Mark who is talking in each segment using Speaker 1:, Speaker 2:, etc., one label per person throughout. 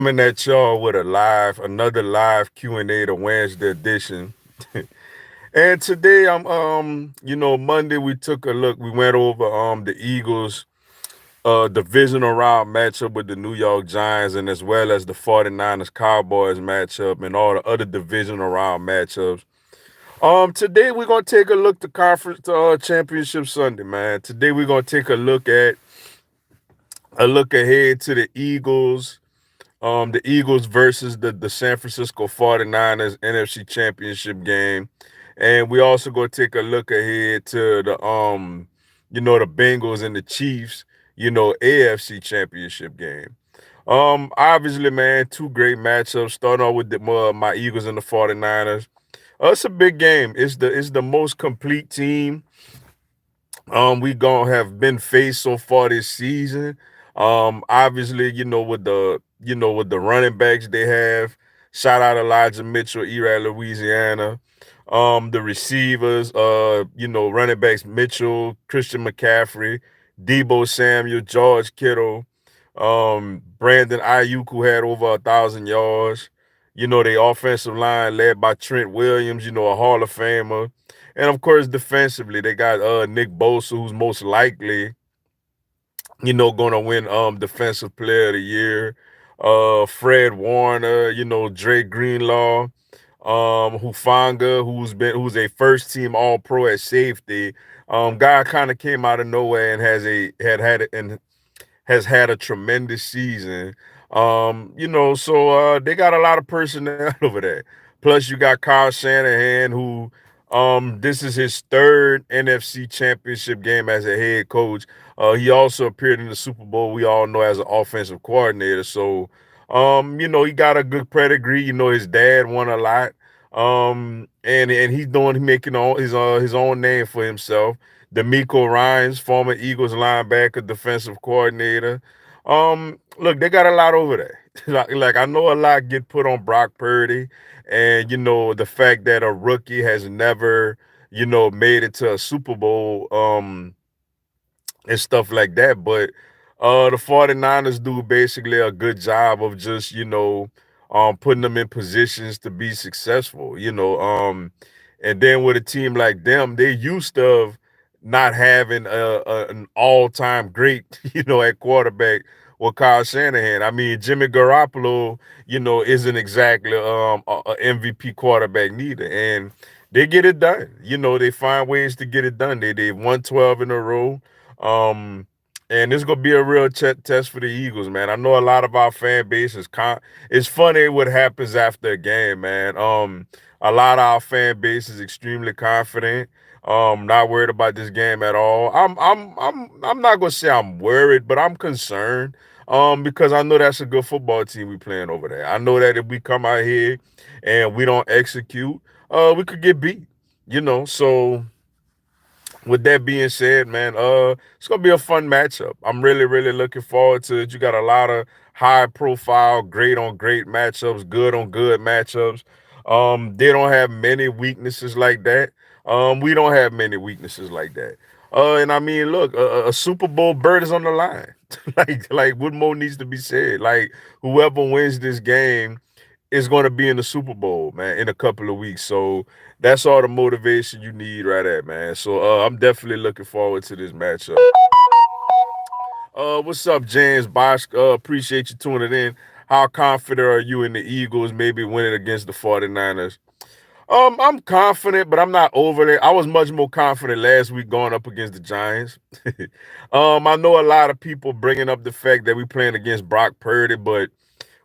Speaker 1: Coming at y'all with another live Q&A to Wednesday edition. And today Monday we took a look. We went over the Eagles divisional round matchup with the New York Giants and as well as the 49ers Cowboys matchup and all the other divisional round matchups. Today we're gonna take a look to conference championship Sunday, man. Today we're gonna take a look ahead to the Eagles versus the San Francisco 49ers NFC Championship game. And we also go take a look ahead to the Bengals and the Chiefs, AFC Championship game. Obviously, man, two great matchups. Starting off with my Eagles and the 49ers. It's a big game. It's the most complete team we gonna have been faced so far this season. Obviously, with the running backs they have. Shout out Elijah Mitchell, Erad, Louisiana. The receivers, running backs Mitchell, Christian McCaffrey, Debo Samuel, George Kittle, Brandon Ayuk, who had over 1,000 yards. The offensive line led by Trent Williams, a Hall of Famer. And of course, defensively, they got Nick Bosa, who's most likely, gonna win defensive player of the year. Fred Warner, Dre Greenlaw, Hufanga, who's a first team all pro at safety. Guy kind of came out of nowhere and has had a tremendous season. So they got a lot of personnel over there. Plus, you got Kyle Shanahan, who this is his third NFC Championship game as a head coach. He also appeared in the Super Bowl. We all know as an offensive coordinator. So, he got a good pedigree. His dad won a lot. And he's making his own name for himself. D'Amico Ryans, former Eagles linebacker, defensive coordinator. Look, they got a lot over there. like I know a lot get put on Brock Purdy, and the fact that a rookie has never, made it to a Super Bowl. And stuff like that. But the 49ers do basically a good job of just, putting them in positions to be successful, and then with a team like them, they used to not having an all-time great, at quarterback with Kyle Shanahan. I mean, Jimmy Garoppolo, isn't exactly a MVP quarterback neither. And they get it done. They find ways to get it done. They've won 12 in a row. Um, and it's gonna be a real test for the Eagles, man. I know a lot of our fan base it's funny what happens after a game, man. A lot of our fan base is extremely confident. Not worried about this game at all. I'm not gonna say I'm worried, but I'm concerned. Because I know that's a good football team we playing over there. I know that if we come out here and we don't execute, we could get beat. So with that being said, man, it's gonna be a fun matchup. I'm really, really looking forward to it. You got a lot of high profile, great on great matchups, good on good matchups. They don't have many weaknesses like that. We don't have many weaknesses like that. And I mean, look, a Super Bowl bird is on the line. like what more needs to be said? Like whoever wins this game is going to be in the Super Bowl, man, in a couple of weeks. So that's all the motivation you need right there, man. So I'm definitely looking forward to this matchup. What's up, James Bosch? Appreciate you tuning in. How confident are you in the Eagles maybe winning against the 49ers? I'm confident, but I'm not overly. I was much more confident last week going up against the Giants. I know a lot of people bringing up the fact that we playing against Brock Purdy, but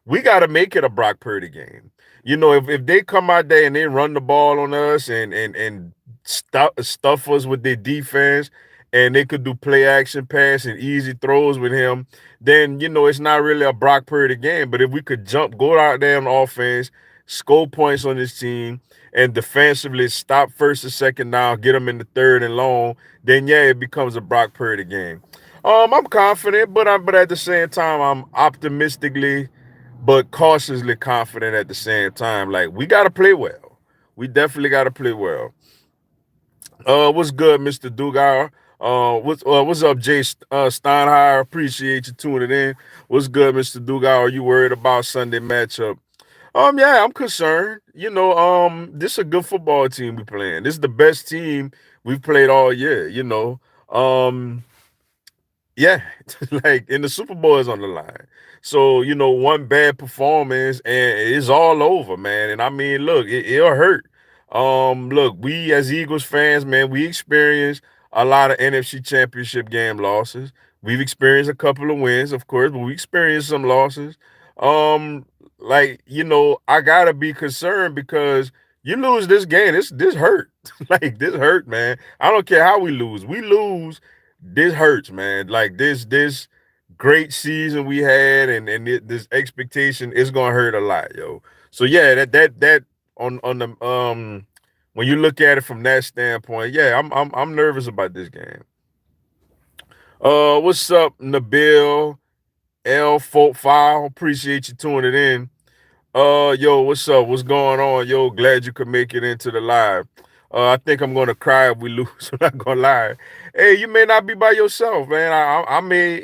Speaker 1: we got to make it a Brock Purdy game. If they come out there and they run the ball on us and stuff us with their defense, and they could do play action pass and easy throws with him, then it's not really a Brock Purdy game. But if we could go out there on offense, score points on this team, and defensively stop first and second down, get them in the third and long, then yeah, it becomes a Brock Purdy game. I'm confident, but at the same time, I'm optimistically but cautiously confident at the same time. Like we gotta play well. We definitely gotta play well. What's good, Mr. Dugar? What's up, Jay Steinheier? Appreciate you tuning in. What's good, Mr. Dugas? Are you worried about Sunday matchup? Yeah, I'm concerned. This is a good football team we playing. This is the best team we've played all year. Um, yeah, like in the Super Bowl is on the line. So, one bad performance and it's all over, man. And I mean, look, it'll hurt. Look, we as Eagles fans, man, we experienced a lot of NFC championship game losses. We've experienced a couple of wins, of course, but we experienced some losses. Um, I gotta be concerned because you lose this game, this hurt. Like this hurt, man. I don't care how we lose. We lose, this hurts, man. Like this great season we had this expectation is gonna hurt a lot, yo. So yeah, that on the when you look at it from that standpoint, yeah, I'm nervous about this game. What's up, Nabil L Folk File? Appreciate you tuning in. Yo, what's up? What's going on? Yo, glad you could make it into the live. I think I'm gonna cry if we lose. I'm not gonna lie. Hey, you may not be by yourself, man. I mean,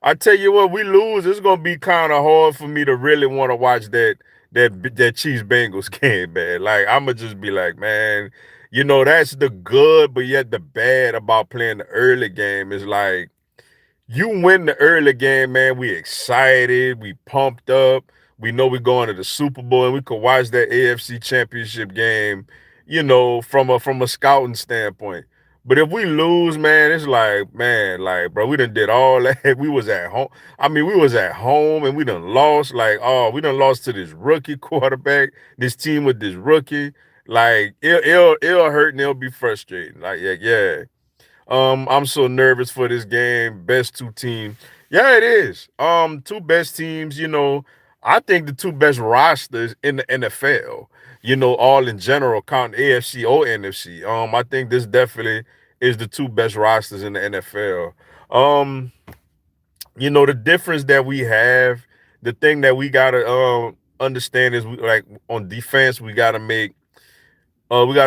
Speaker 1: I tell you what, we lose. It's gonna be kind of hard for me to really want to watch that Chiefs Bengals game, man. Like I'ma just be like, man, that's the good, but yet the bad about playing the early game is like you win the early game, man. We excited, we pumped up. We know we're going to the Super Bowl, and we could watch that AFC Championship game, from a scouting standpoint. But if we lose, man, it's like, man, like, bro, we done did all that. We was at home. I mean, we was at home and we done lost. Like, oh, we done lost to this rookie quarterback, this team with this rookie. Like, it'll hurt and it'll be frustrating. Like, yeah, yeah. I'm so nervous for this game. Best two teams. Yeah, it is. Two best teams, I think the two best rosters in the NFL, all in general, count AFC or NFC. I think this definitely is the two best rosters in the NFL. The difference that we have, the thing that we gotta understand is like on defense, we got to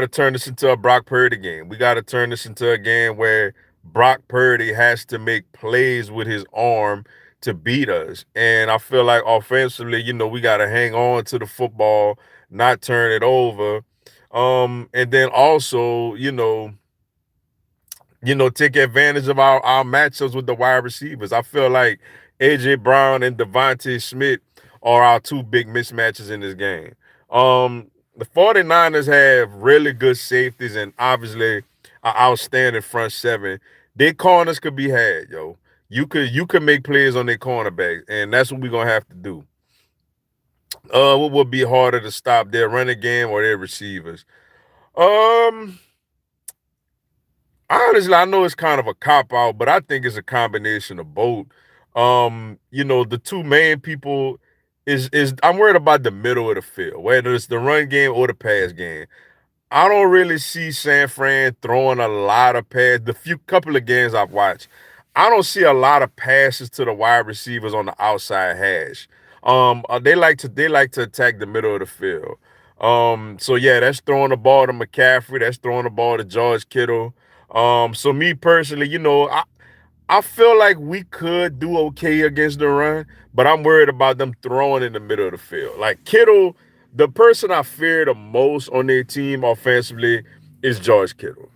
Speaker 1: turn this into a Brock Purdy game. We got to turn this into a game where Brock Purdy has to make plays with his arm to beat us. And I feel like offensively, we got to hang on to the football, not turn it over. And then also, take advantage of our matchups with the wide receivers. I feel like AJ Brown and Devontae Smith are our two big mismatches in this game. The 49ers have really good safeties and obviously an outstanding front seven. Their corners could be had, yo. You could make plays on their cornerbacks, and that's what we're gonna have to do. What would be harder to stop, their running game or their receivers? Um, Honestly, I know it's kind of a cop out, but I think it's a combination of both. The two main people is I'm worried about the middle of the field, whether it's the run game or the pass game. I don't really see San Fran throwing a lot of pass. The few couple of games I've watched, I don't see a lot of passes to the wide receivers on the outside hash. They like to attack the middle of the field. So yeah, that's throwing the ball to McCaffrey. That's throwing the ball to George Kittle. So me personally, I feel like we could do okay against the run, but I'm worried about them throwing in the middle of the field. Like Kittle, the person I fear the most on their team offensively is George Kittle.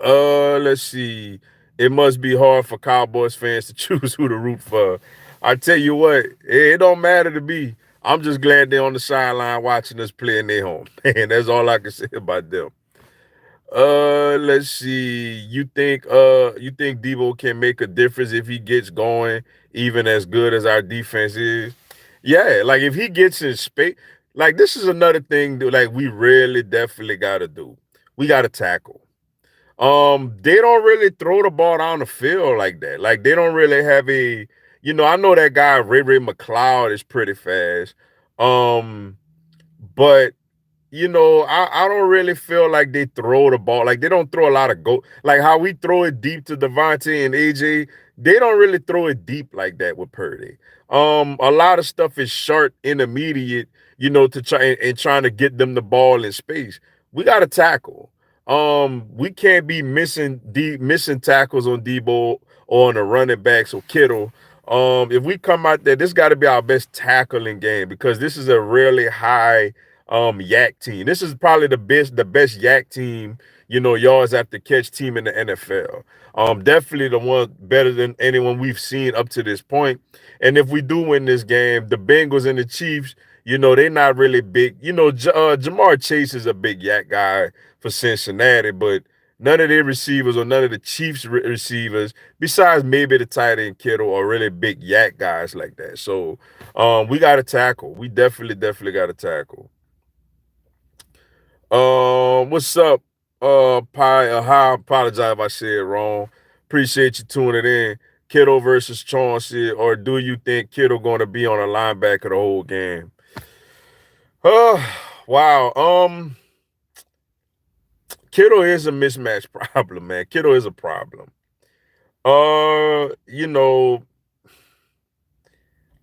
Speaker 1: Let's see. It must be hard for Cowboys fans to choose who to root for. I tell you what, it don't matter to me. I'm just glad they're on the sideline watching us play in their home. And that's all I can say about them. Let's see. You think Debo can make a difference if he gets going, even as good as our defense is? Yeah, like if he gets in space, like this is another thing that like we really definitely gotta do. We gotta tackle. They don't really throw the ball down the field like that. Like they don't really have I know that guy Ray McLeod is pretty fast. Um, but I don't really feel like they throw the ball. Like they don't throw a lot of go. Like how we throw it deep to Devontae and AJ, they don't really throw it deep like that with Purdy. A lot of stuff is short, intermediate, to try and trying to get them the ball in space. We got to tackle. we can't be missing tackles on Debo or on the running backs or Kittle. If we come out there, this got to be our best tackling game because this is a really high yak team. This is probably the best yak team, yards after catch team in the NFL. Definitely the one better than anyone we've seen up to this point. And if we do win this game, the Bengals and the Chiefs, they're not really big. Jamar Chase is a big yak guy for Cincinnati, but none of their receivers or none of the Chiefs receivers, besides maybe the tight end Kittle, are really big yak guys like that. So we got to tackle. We definitely got to tackle. What's up? I apologize if I said it wrong. Appreciate you tuning in. Kittle versus Chauncey, or do you think Kittle going to be on a linebacker the whole game? Uh, wow. Kittle is a mismatch problem, man. Kittle is a problem. Uh, you know,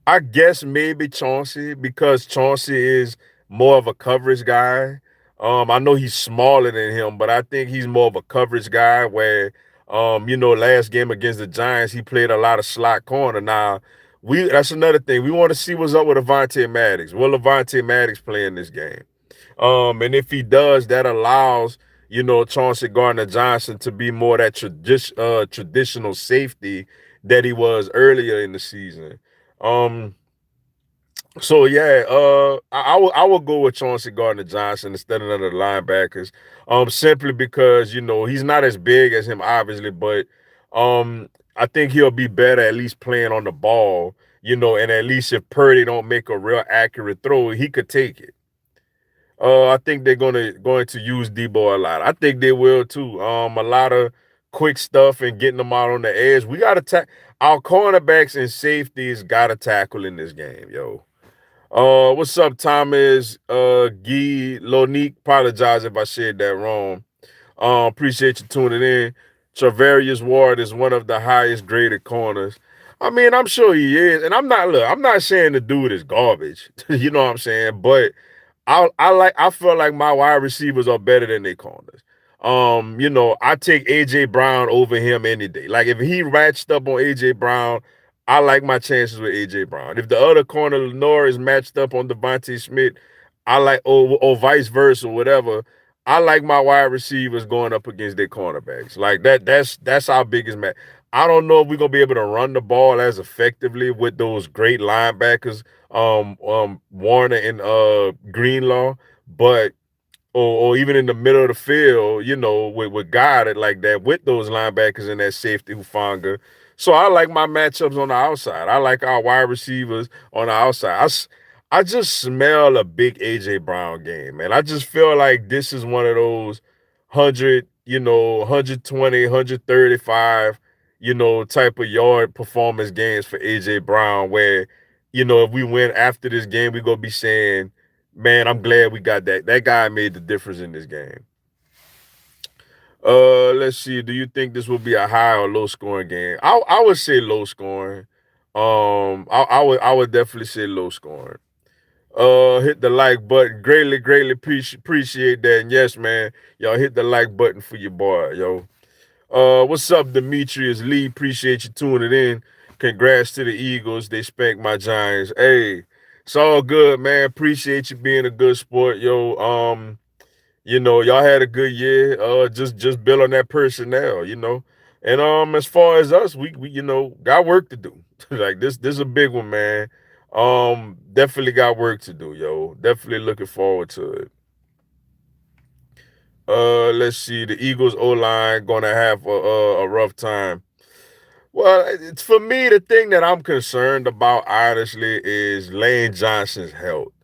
Speaker 1: I guess maybe Chauncey because Chauncey is more of a coverage guy. I know he's smaller than him, but I think he's more of a coverage guy where last game against the Giants, he played a lot of slot corner. Now, that's another thing. We want to see what's up with Avonte Maddox. Will Avonte Maddox play in this game? And if he does, that allows, Chauncey Gardner-Johnson to be more that traditional safety that he was earlier in the season. Um, so yeah, I will go with Chauncey Gardner Johnson instead of none of the linebackers. Simply because he's not as big as him, obviously, but I think he'll be better at least playing on the ball. And at least if Purdy don't make a real accurate throw, he could take it. I think they're going to use Debo a lot. I think they will too. A lot of quick stuff and getting them out on the edge. We got to our cornerbacks and safeties got to tackle in this game, yo. What's up, Thomas? Guy Lonique. Apologize if I said that wrong. Appreciate you tuning in. Travarius Ward is one of the highest graded corners. I mean, I'm sure he is, and I'm not saying the dude is garbage. You know what I'm saying? But I feel like my wide receivers are better than their corners. I take AJ Brown over him any day. Like if he matched up on AJ Brown, I like my chances with AJ Brown. If the other corner Lenore is matched up on Devontae Smith, I like or vice versa, whatever. I like my wide receivers going up against their cornerbacks. Like that's our biggest match. I don't know if we're gonna be able to run the ball as effectively with those great linebackers, Warner and Greenlaw, but or even in the middle of the field, with guarded like that with those linebackers and that safety Hufanga. So I like my matchups on the outside. I like our wide receivers on the outside. I just smell a big AJ Brown game, man. I just feel like this is one of those 100, 120, 135, type of yard performance games for AJ Brown where, if we win after this game, we're gonna be saying, man, I'm glad we got that. That guy made the difference in this game. Let's see. Do you think this will be a high or low scoring game? I would say low scoring. I would definitely say low scoring. Hit the like button. Greatly appreciate that. And yes, man, y'all hit the like button for your boy, yo. What's up, Demetrius Lee? Appreciate you tuning in. Congrats to the Eagles. They spanked my Giants. Hey, it's all good, man. Appreciate you being a good sport, yo. Y'all had a good year. Just build on that personnel. And as far as us, we got work to do. Like this is a big one, man. Definitely got work to do, yo. Definitely looking forward to it. Let's see. The Eagles O line gonna have a rough time. Well, it's for me, the thing that I'm concerned about, honestly, is Lane Johnson's health.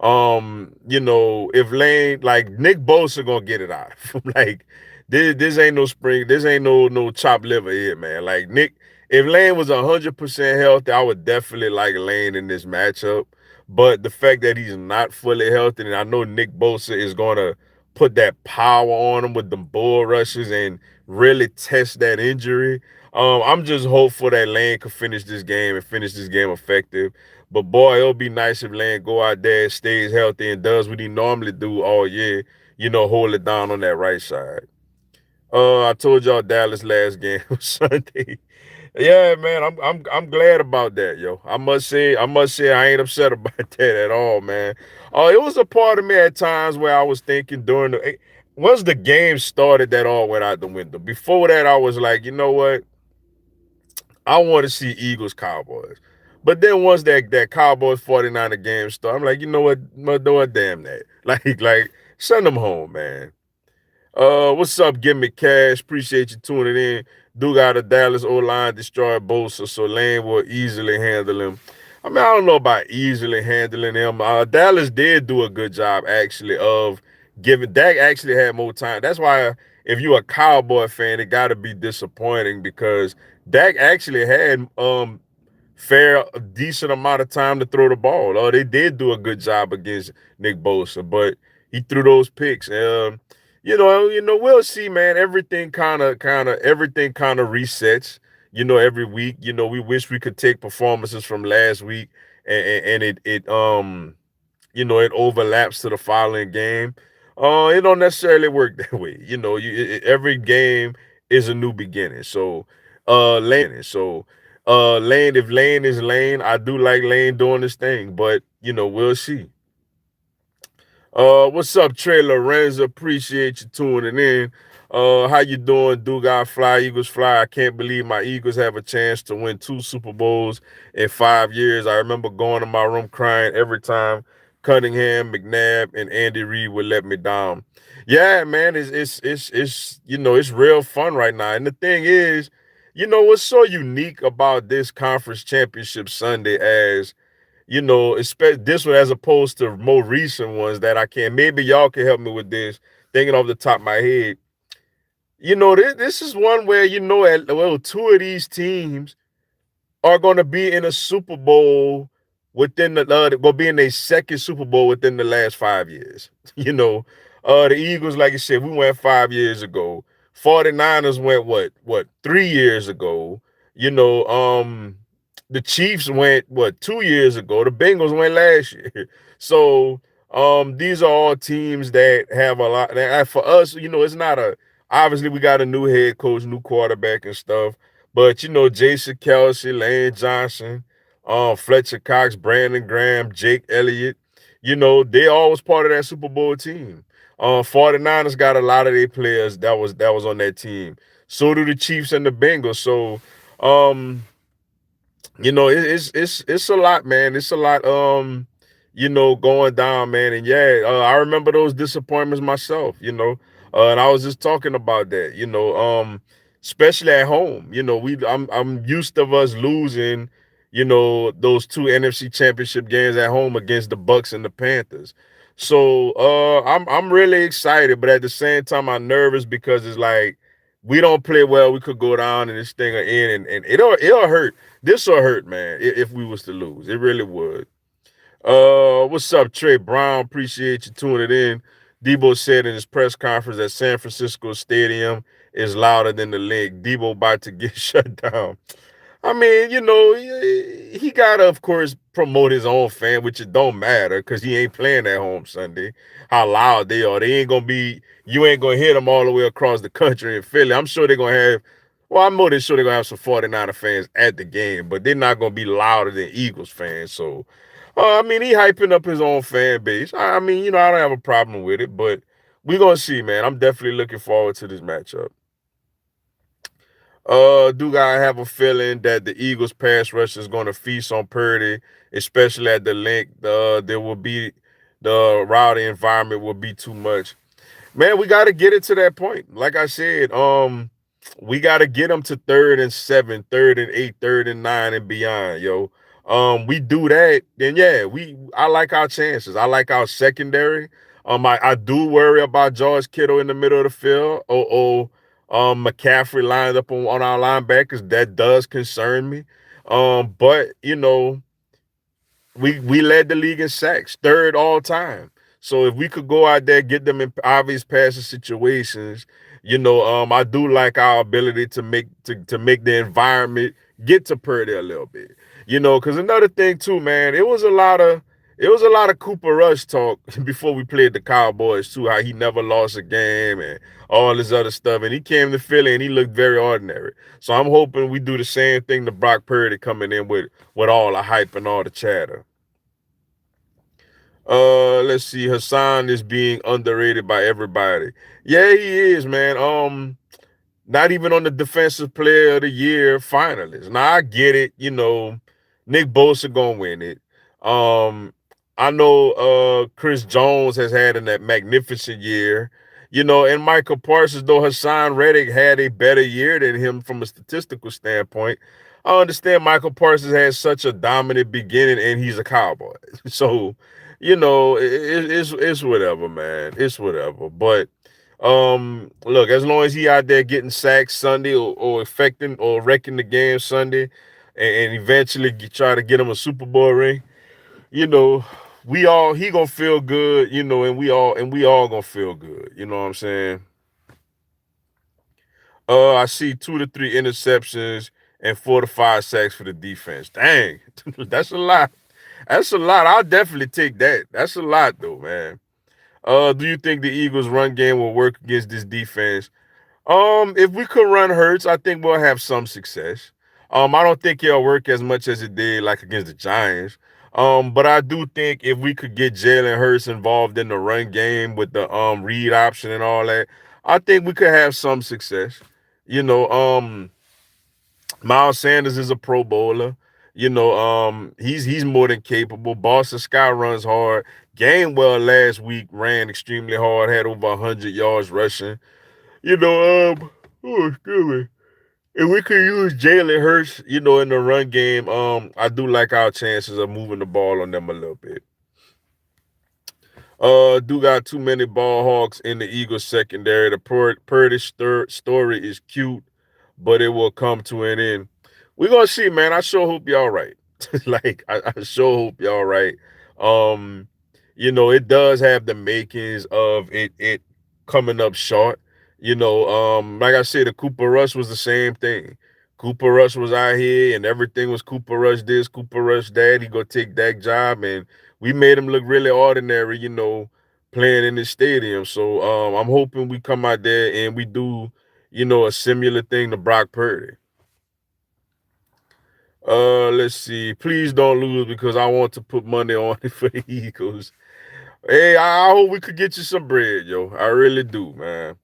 Speaker 1: If Lane, like Nick Bosa gonna get it out. Like this ain't no spring, this ain't no chopped liver here, man. Like Nick, if Lane was 100% healthy, I would definitely like Lane in this matchup. But the fact that he's not fully healthy, and I know Nick Bosa is gonna put that power on him with the bull rushes and really test that injury. I'm just hopeful that Lane could finish this game and finish this game effective. But boy, it'll be nice if Lane go out there, stays healthy, and does what he normally do all year. Hold it down on that right side. I told y'all Dallas last game was Sunday. Yeah, man, I'm glad about that, yo. I must say I ain't upset about that at all, man. It was a part of me at times where I was thinking during the once the game started, that all went out the window. Before that, I was like, you know what? I want to see Eagles Cowboys. But then once that Cowboys 49er game started, I'm like, you know what? Damn that. Like send them home, man. What's up? Give me cash. Appreciate you tuning in. Do got a Dallas O line destroy Bosa, so Lane will easily handle him. I mean, I don't know about easily handling him. Dallas did do a good job actually of giving. Dak actually had more time. That's why if you're a Cowboy fan, it got to be disappointing because Dak actually had fair a decent amount of time to throw the ball. Oh, they did do a good job against Nick Bosa, but he threw those picks. We'll see, man. Everything kind of resets. Every week. We wish we could take performances from last week and it overlaps to the following game. It don't necessarily work that way. Every game is a new beginning. Lane, if Lane is Lane, I do like Lane doing this thing, but we'll see. What's up, Trey Lorenzo? Appreciate you tuning in. How you doing? Do God fly, Eagles fly. I can't believe my Eagles have a chance to win 2 Super Bowls in 5 years. I remember going to my room crying every time Cunningham, McNabb, and Andy Reid would let me down. Yeah, man, it's real fun right now. And the thing is, what's so unique about this conference championship Sunday as this one as opposed to more recent ones that I can. Maybe y'all can help me with this. Thinking off the top of my head, this is one where two of these teams are going to be in a Super Bowl within will be in their second Super Bowl within the last 5 years. The Eagles, like I said, we went 5 years ago. 49ers went what 3 years ago. You know, the Chiefs went what 2 years ago. The Bengals went last year. So these are all teams that have a lot. For us, it's not a obviously we got a new head coach, new quarterback and stuff. But Jason Kelsey, Lane Johnson, Fletcher Cox, Brandon Graham, Jake Elliott, they all was part of that Super Bowl team. 49ers got a lot of their players that was on that team. So do the Chiefs and the Bengals. So it's a lot, man. It's a lot, going down, man. And yeah, I remember those disappointments myself, and I was just talking about that, especially at home. I'm used to us losing, those two NFC championship games at home against the Bucks and the Panthers. So I'm really excited, but at the same time I'm nervous because it's like we don't play well, we could go down and this thing will end and it'll hurt. This will hurt, man, if we was to lose. It really would. What's up, Trey Brown? Appreciate you tuning in. Debo said in his press conference that San Francisco Stadium is louder than the league. Debo about to get shut down. I mean, he gotta, of course, promote his own fan, which it don't matter because he ain't playing at home Sunday. How loud they are, they ain't gonna be. You ain't gonna hear them all the way across the country in Philly. I'm sure they're gonna have. Well, I'm more than sure they're gonna have some 49er fans at the game, but they're not gonna be louder than Eagles fans. So, I mean, he hyping up his own fan base. I mean, I don't have a problem with it, but we're gonna see, man. I'm definitely looking forward to this matchup. Do I have a feeling that the Eagles pass rush is going to feast on Purdy, especially at the length. There will be the rowdy environment will be too much. Man, we got to get it to that point. Like I said, we got to get them to 3rd and 7, 3rd and 8, 3rd and 9, and beyond, yo. We do that, then yeah, I like our chances. I like our secondary. I do worry about George Kittle in the middle of the field. McCaffrey lined up on our linebackers. That does concern me. But we led the league in sacks, third all time. So if we could go out there, get them in obvious passing situations, I do like our ability to make the environment get to Purdy a little bit. Because another thing too, man, it was a lot of it was a lot of Cooper Rush talk before we played the Cowboys too, how he never lost a game and all this other stuff. And he came to Philly and he looked very ordinary. So I'm hoping we do the same thing to Brock Purdy coming in with all the hype and all the chatter. Let's see. Hassan is being underrated by everybody. Yeah, he is, man. Not even on the defensive player of the year finalist. Now I get it, Nick Bosa gonna win it. Um, I know Chris Jones has had a magnificent year, and Michael Parsons, though Hassan Reddick had a better year than him from a statistical standpoint. I understand Michael Parsons had such a dominant beginning and he's a Cowboy. So, it's whatever, man. It's whatever. But look, as long as he out there getting sacked Sunday or affecting or wrecking the game Sunday, and eventually try to get him a Super Bowl ring, you know, he gonna feel good, and we all gonna feel good. You know what I'm saying? I see 2 to 3 interceptions and 4 to 5 sacks for the defense. Dang, that's a lot. That's a lot. I'll definitely take that. That's a lot though, man. Do you think the Eagles' run game will work against this defense? If we could run Hurts, I think we'll have some success. I don't think it'll work as much as it did like against the Giants. But I do think if we could get Jalen Hurts involved in the run game with the read option and all that, I think we could have some success. You know, Miles Sanders is a Pro Bowler. He's more than capable. Boston Scott runs hard. Gainwell last week ran extremely hard, had over 100 yards rushing. Excuse me. If we could use Jalen Hurts, in the run game, I do like our chances of moving the ball on them a little bit. Do got too many ball hawks in the Eagles secondary. The Purdy story is cute, but it will come to an end. We're gonna see, man. I sure hope y'all right. Like I sure hope y'all right. Um, it does have the makings of it coming up short. Like I said, the Cooper Rush was the same thing. Cooper Rush was out here and everything was Cooper Rush this, Cooper Rush that. He go take that job and we made him look really ordinary, playing in the stadium. So I'm hoping we come out there and we do, a similar thing to Brock Purdy. Let's see. Please don't lose because I want to put money on it for the Eagles. Hey, I hope we could get you some bread, yo. I really do, man.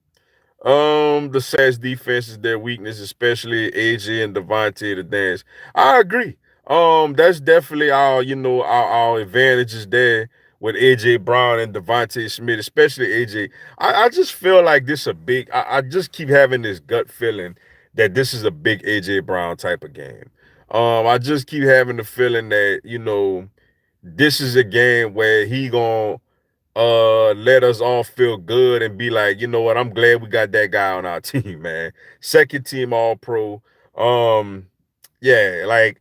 Speaker 1: The Saints defense is their weakness, especially AJ and Devontae the dance. I agree. That's definitely our advantages there with AJ Brown and Devontae Smith, especially AJ. I just feel like this a big. I just keep having this gut feeling that this is a big AJ Brown type of game. I just keep having the feeling that this is a game where he gonna let us all feel good and be like, you know what, I'm glad we got that guy on our team, man. Second team all pro. Um, yeah, like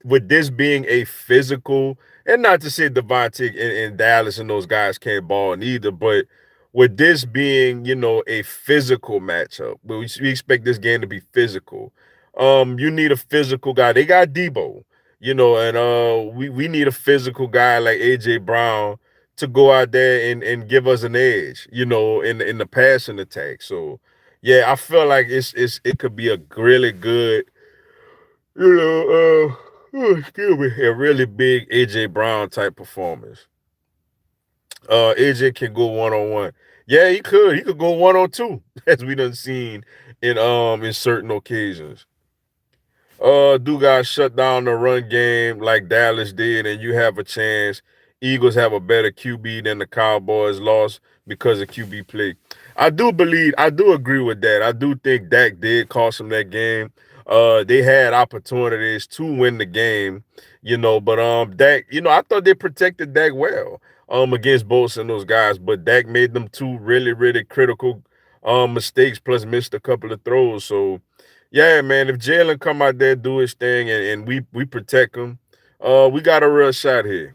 Speaker 1: with this being a physical, and not to say Devontae and Dallas and those guys can't ball neither, but with this being, a physical matchup, we expect this game to be physical. You need a physical guy. They got Debo, and we need a physical guy like AJ Brown to go out there and give us an edge, in the passing attack. So yeah, I feel like it could be a really good, excuse me, a really big AJ Brown type performance. AJ can go 1-on-1. Yeah, he could. He could go 1-on-2, as we done seen in certain occasions. Do guys shut down the run game like Dallas did, and you have a chance. Eagles have a better QB than the Cowboys lost because of QB play. I do agree with that. I do think Dak did cost them that game. They had opportunities to win the game, but Dak, I thought they protected Dak well against Bosa and those guys, but Dak made them two really, really critical mistakes plus missed a couple of throws. So yeah, man, if Jalen come out there do his thing and we protect him, we got a real shot here.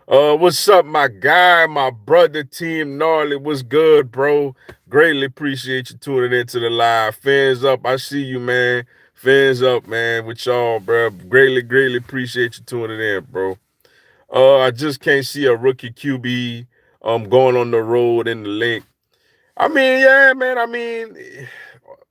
Speaker 1: What's up, my guy, my brother, Team Gnarly? What's good, bro? Greatly appreciate you tuning into the live. Fans up, I see you, man. Fans up, man, with y'all, bro. Greatly, greatly appreciate you tuning in, bro. I just can't see a rookie QB going on the road in the link. I mean, yeah, man. I mean,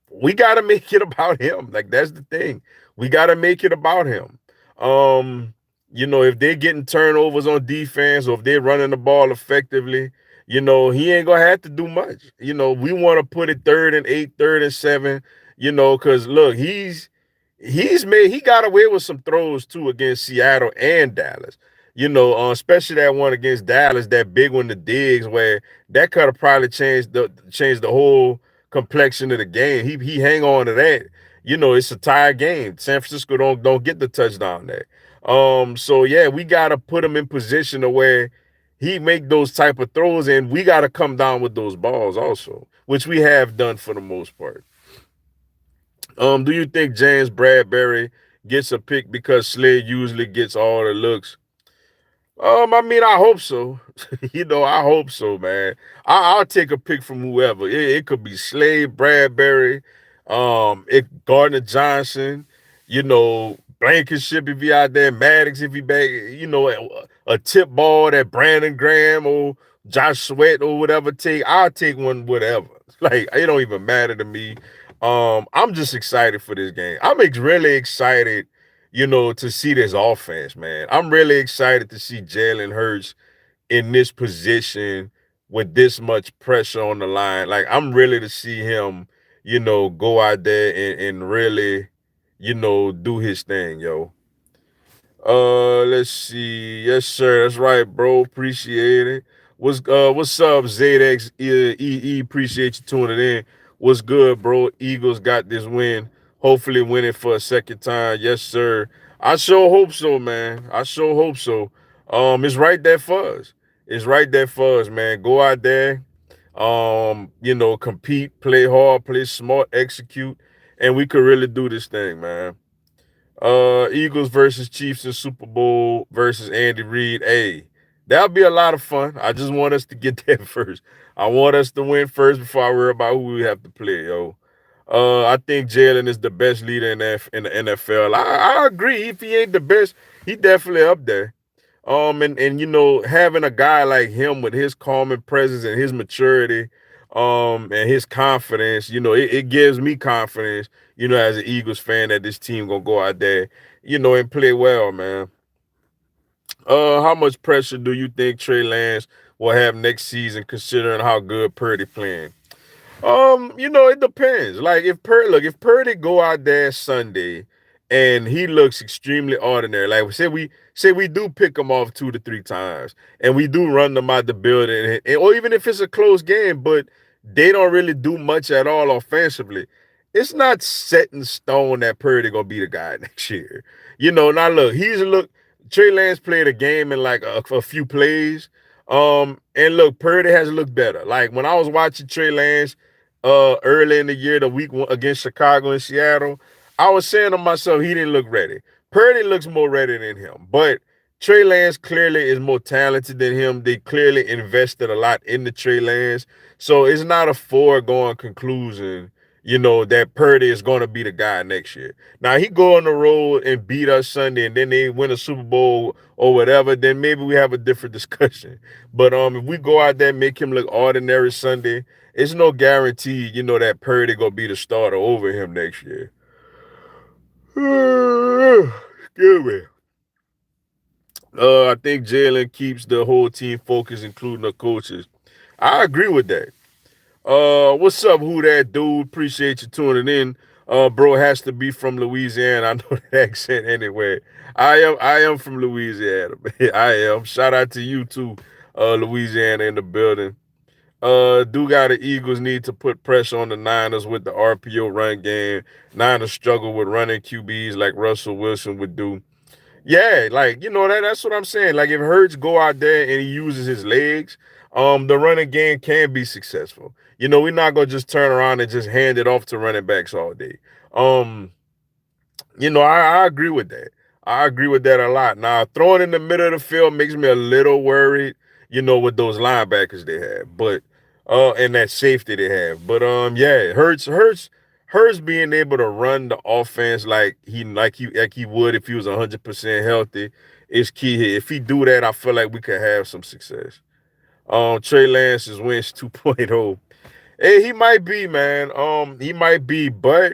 Speaker 1: we got to make it about him. Like that's the thing. We got to make it about him. Um, if they're getting turnovers on defense or if they're running the ball effectively, he ain't gonna have to do much. We want to put it 3rd and 8, 3rd and 7. Because look, he got away with some throws too against Seattle and Dallas. Especially that one against Dallas, that big one to Diggs, where that could have probably changed the whole complexion of the game. He hang on to that. It's a tie game. San Francisco don't get the touchdown there. So yeah, we gotta put him in position to where he make those type of throws, and we gotta come down with those balls also, which we have done for the most part. Do you think James Bradbury gets a pick because Slade usually gets all the looks? I mean, I hope so. I hope so, man. I'll take a pick from whoever. It could be Slade, Bradbury, Gardner Johnson, Blankenship if he out there, Maddox if he back, a tip ball that Brandon Graham or Josh Sweat or whatever take. I'll take one, whatever. Like, it don't even matter to me. I'm just excited for this game. I'm really excited to see this offense, man. I'm really excited to see Jalen Hurts in this position with this much pressure on the line. Like, I'm really to see him, go out there and really, do his thing, yo. Let's see. Yes, sir. That's right, bro. Appreciate it. What's up, ZX EE? Appreciate you tuning in. What's good, bro? Eagles got this win. Hopefully win it for a second time. Yes, sir. I sure hope so, man. I sure hope so. It's right there for us. It's right there for us, man. Go out there, compete, play hard, play smart, execute, and we could really do this thing, man. Eagles versus Chiefs in Super Bowl versus Andy Reid. Hey, that'll be a lot of fun. I just want us to get there first. I want us to win first before I worry about who we have to play, yo. I think Jalen is the best leader in the NFL. I agree. If he ain't the best, he definitely up there. And having a guy like him with his calming presence and his maturity, and his confidence, it gives me confidence, as an Eagles fan that this team gonna go out there, and play well, man. How much pressure do you think Trey Lance will have next season, considering how good Purdy playing? It depends. Like if Purdy go out there Sunday and he looks extremely ordinary, like say we do pick him off 2 to 3 times and we do run them out the building, or even if it's a close game, but they don't really do much at all offensively, it's not set in stone that Purdy gonna be the guy next year. Now look, Trey Lance played a game in like a few plays. And look, Purdy has looked better. Like when I was watching Trey Lance early in the year, the week one against Chicago and Seattle, I was saying to myself, he didn't look ready. Purdy looks more ready than him, but Trey Lance clearly is more talented than him. They clearly invested a lot into Trey Lance. So it's not a foregone conclusion, that Purdy is going to be the guy next year. Now, he go on the road and beat us Sunday and then they win a Super Bowl or whatever, then maybe we have a different discussion. But if we go out there and make him look ordinary Sunday, it's no guarantee, that Purdy going to be the starter over him next year. Excuse me. I think Jalen keeps the whole team focused, including the coaches. I agree with that. What's up, who that dude? Appreciate you tuning in. Bro has to be from Louisiana. I know that accent anyway. I am from Louisiana. I am. Shout out to you too, Louisiana in the building. Do got the Eagles need to put pressure on the Niners with the RPO run game. Niners struggle with running QBs like Russell Wilson would do. Yeah, like that's what I'm saying. Like if Hurts go out there and he uses his legs, the running game can be successful. We're not gonna just turn around and just hand it off to running backs all day. Um, I agree with that. I agree with that a lot. Now, throwing in the middle of the field makes me a little worried, with those linebackers they have, but and that safety they have. But yeah, Hurts being able to run the offense like he would if he was 100% healthy is key here. If he do that, I feel like we could have some success. Trey Lance is Wentz 2.0. Hey, he might be, man. He might be, but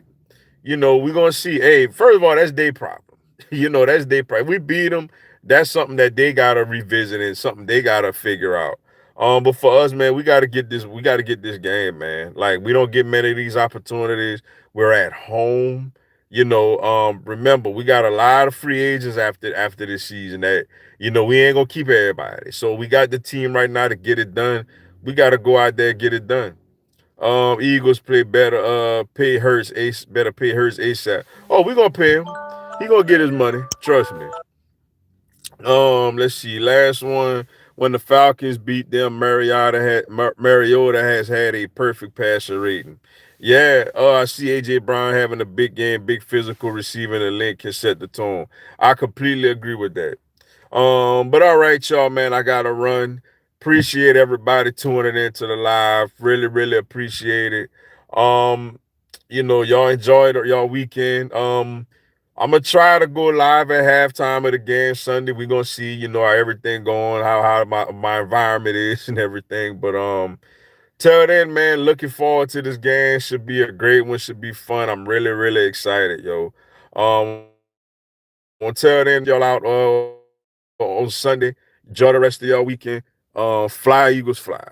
Speaker 1: we're gonna see. Hey, first of all, that's their problem. That's their problem. We beat them. That's something that they gotta revisit and something they gotta figure out. But for us, man, we gotta get this. We gotta get this game, man. Like we don't get many of these opportunities. We're at home. Remember we got a lot of free agents after this season that we ain't gonna keep everybody. So we got the team right now to get it done. We gotta go out there and get it done. Eagles play better. Pay Hurts Ace. Better pay Hurts ASAP. Oh, we gonna pay him. He gonna get his money. Trust me. Let's see. Last one. When the Falcons beat them, Mariota has had a perfect passer rating. Yeah. I see AJ Brown having a big game, big physical receiving, and Link can set the tone. I completely agree with that. But all right, y'all, man, I gotta run. Appreciate everybody tuning into the live. Really, really appreciate it. Um, y'all enjoyed y'all weekend. I'm gonna try to go live at halftime of the game Sunday. We're gonna see, how everything going, how my environment is and everything. But till then, man, looking forward to this game. Should be a great one, should be fun. I'm really, really excited, yo. Until then, man, y'all out on Sunday. Enjoy the rest of y'all weekend. Fly, Eagles, fly.